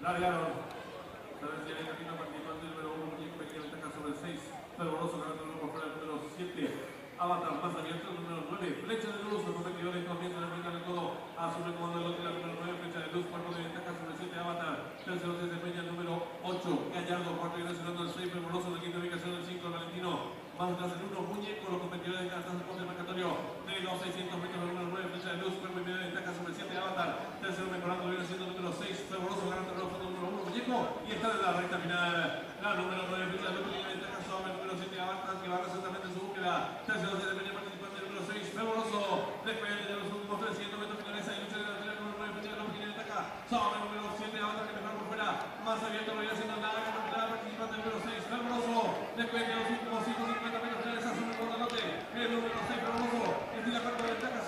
Largaron. Sabes que el camino participante número 1, Muñeco Pequeño Ventaja sobre el 6. Fervoroso ganando por fuera el número 7. Avatar más abierto el número 9. Flecha de luz, los competidores comienzan a brincar el codo. Asume el comando del lote el número 9. Flecha de luz, cuarto de ventaja sobre el 7. Avatar. Tercero se desempeña el número 8. Gallardo, cuarto y nacional el 6. Fervoroso en la quinta ubicación el 5. Valentino. Más atrás el 1. Muñeco, los competidores de cada transporte marcatorio. De los 600 metros el número 9. Flecha de luz, cuerpo y media de ventaja sobre el 7. Avatar. Tercero mejorando, viene siendo el número 6. Fervoroso ganando el fondo número 1. Muñeco. Y está en la recta final. La número 9. Flecha de luz, pequeña ventaja sobre el número 7. Avatar, que va recientemente en su búsqueda. Tercero se desempeña participante el número 6. Fervoroso. Después de los últimos 300 metros finales. Hay lucha de la final número 9. Flecha de luz, pequeña ventaja sobre el número 7. Avatar, que mejor por fuera. Más abierto, lo viene haciendo nada. Participante el número 6. Fervoroso. Después de los últimos 150 metros finales. Asume el cortalote. El número 6. Fervoroso. Estira cuarto de ventaja.